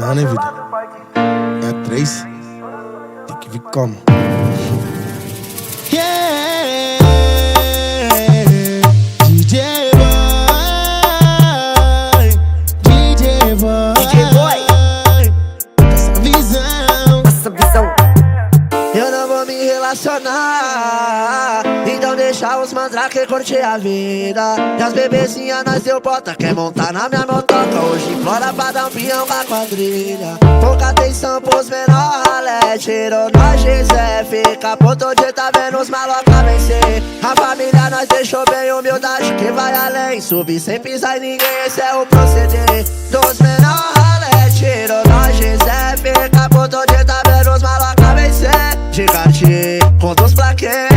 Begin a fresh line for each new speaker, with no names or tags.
Não, né, vida? É 3. Tem que vir como? Yeah, DJ Boy,
DJ Boy,
essa visão.
eu não vou me relacionar, então deixa os mandrake curtir a vida. E as bebezinhas nós deu bota, quer montar na minha motoca. Hoje implora pra dar um pinhão pra quadrilha. Pouca atenção pros menor ralé, tirou nós Gisé. Fica por todo dia tá vendo os maloca vencer. A família nós deixou bem humildade que vai além. Subir sem pisar em ninguém, esse é o proceder dos menor ralé, tirou nós Gisé. Fica por todo dia tá vendo os maloca vencer. De Cartier, com dos plaquês,